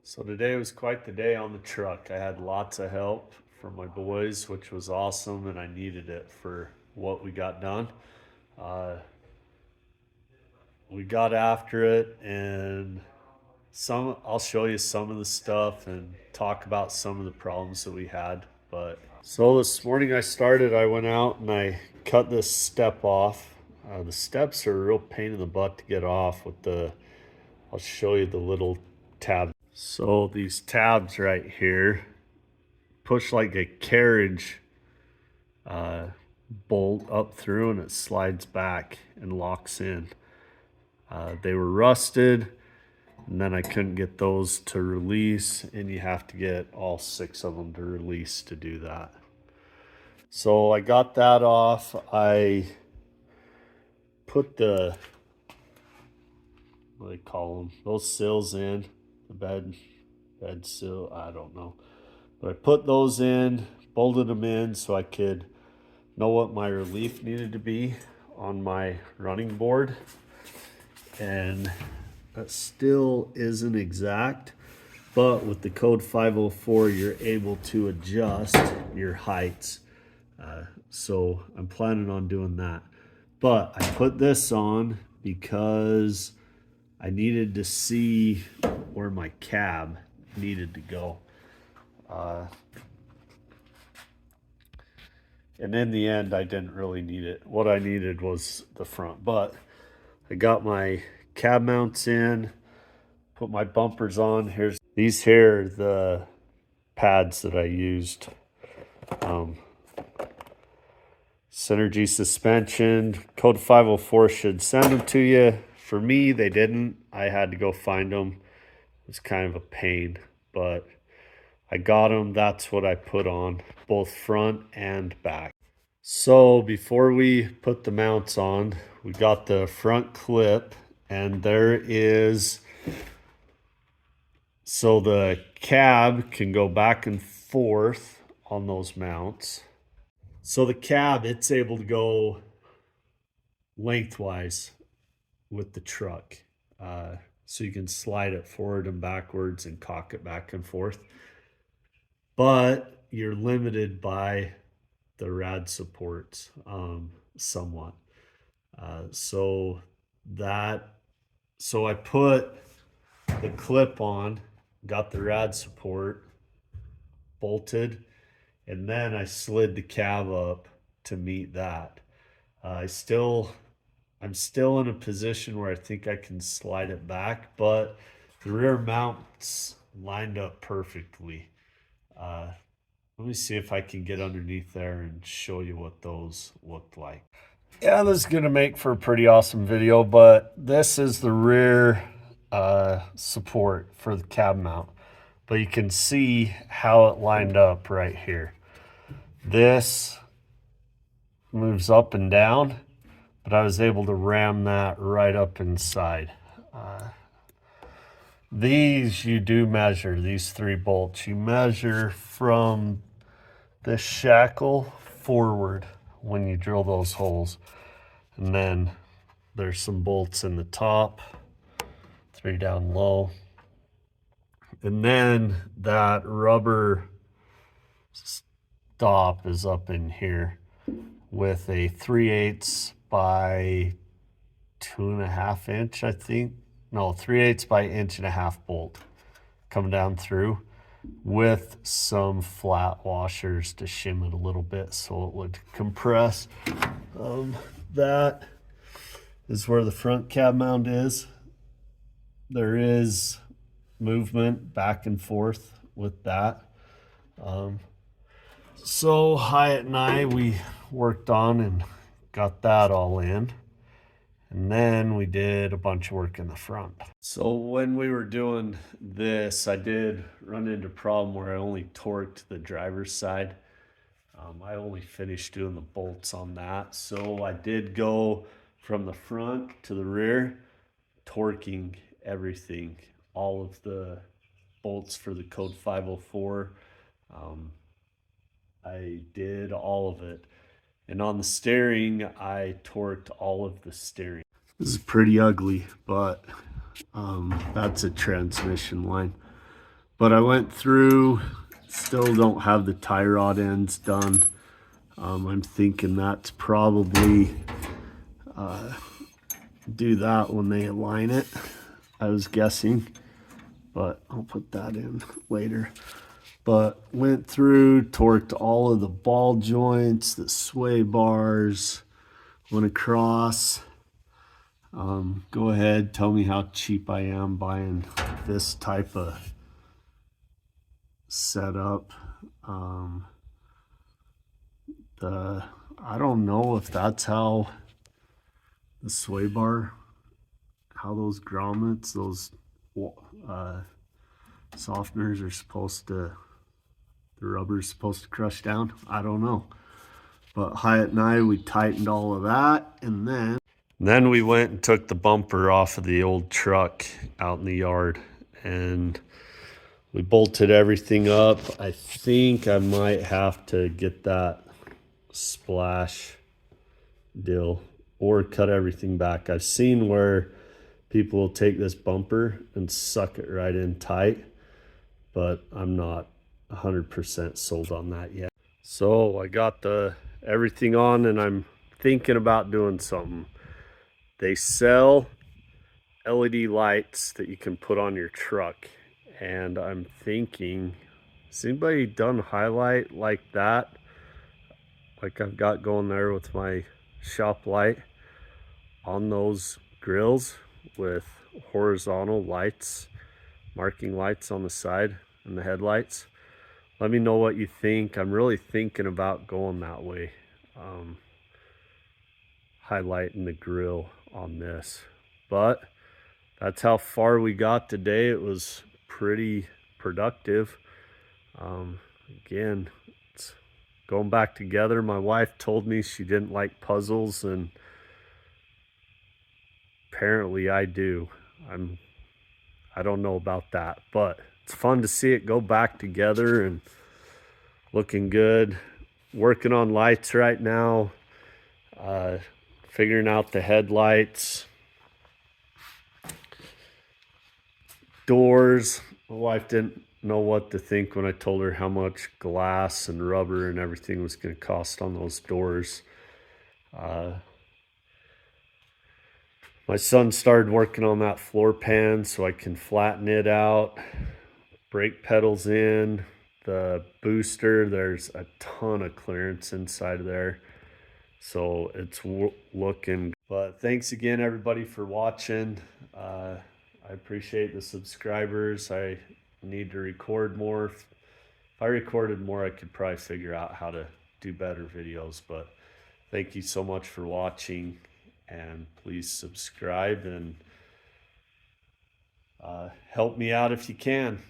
So today was quite the day on the truck. I had lots of help from my boys, which was awesome, and I needed it for what we got done. Uh, we got after it, and I'll show you some of the stuff and talk about some of the problems that we had. But so this morning I went out and I cut this step off. The steps are a real pain in the butt to get off with I'll show you the little tab. So these tabs right here push like a carriage uh, bolt up through, and it slides back and locks in. They were rusted, and then I couldn't get those to release, and you have to get all 6 of them to release to do that. So I got that off. I put what do they call them? Those sills in, the bed sill, I don't know. But I put those in, bolted them in so I could know what my relief needed to be on my running board. And that still isn't exact, but with the code 504, you're able to adjust your heights. So I'm planning on doing that. But I put this on because I needed to see where my cab needed to go. And in the end, I didn't really need it. What I needed was the front. But I got my cab mounts in, put my bumpers on. These here are the pads that I used. Synergy suspension. Code 504 should send them to you. For me, they didn't. I had to go find them. It was kind of a pain, but I got them. That's what I put on, both front and back. So before we put the mounts on, we got the front clip, and so the cab can go back and forth on those mounts. So the cab, it's able to go lengthwise with the truck. So you can slide it forward and backwards and cock it back and forth. But you're limited by the rad supports somewhat. So I put the clip on, got the rad support bolted, and then I slid the cab up to meet that. I'm still in a position where I think I can slide it back, but the rear mounts lined up perfectly. Let me see if I can get underneath there and show you what those looked like. Yeah, this is gonna make for a pretty awesome video, but this is the rear support for the cab mount. But you can see how it lined up right here. This moves up and down, but I was able to ram that right up inside. These you do measure, these 3 bolts. You measure from the shackle forward when you drill those holes. And then there's some bolts in the top, 3 down low. And then that rubber stop is up in here with a 3/8 by 2.5 inch, I think. No, 3/8 by 1.5 inch bolt coming down through with some flat washers to shim it a little bit so it would compress. That is where the front cab mount is. There is movement back and forth with that. So Hyatt and I, we worked on and got that all in. And then we did a bunch of work in the front. So when we were doing this, I did run into a problem where I only torqued the driver's side. I only finished doing the bolts on that. So I did go from the front to the rear, torquing everything, all of the bolts for the code 504. I did all of it. And on the steering, I torqued all of the steering. This is pretty ugly, but that's a transmission line. But I went through, still don't have the tie rod ends done. I'm thinking that's probably do that when they align it, I was guessing, but I'll put that in later. But went through, torqued all of the ball joints, the sway bars, went across. Go ahead, tell me how cheap I am buying this type of setup. I don't know if that's how the sway bar, how those grommets, those softeners are supposed to, the rubber's supposed to crush down. I don't know. But Hyatt and I, we tightened all of that, and then we went and took the bumper off of the old truck out in the yard, and we bolted everything up. I think I might have to get that splash deal or cut everything back. I've seen where people will take this bumper and suck it right in tight, but I'm not 100% sold on that yet. So I got everything on, and I'm thinking about doing something. They sell LED lights that you can put on your truck, and I'm thinking, has anybody done highlight like that, like I've got going there with my shop light, on those grills with horizontal lights, marking lights on the side and the headlights? Let me know what you think. I'm really thinking about going that way, highlighting the grill on this. But that's how far we got today. It was pretty productive. Again, it's going back together. My wife told me she didn't like puzzles, and apparently I do. I don't know about that, but it's fun to see it go back together and looking good. Working on lights right now, figuring out the headlights, doors. My wife didn't know what to think when I told her how much glass and rubber and everything was going to cost on those doors. My son started working on that floor pan so I can flatten it out, brake pedals in, the booster, there's a ton of clearance inside of there, so it's looking. But thanks again, everybody, for watching. I appreciate the subscribers. I need to record more. If I recorded more, I could probably figure out how to do better videos. But thank you so much for watching, and please subscribe and help me out if you can.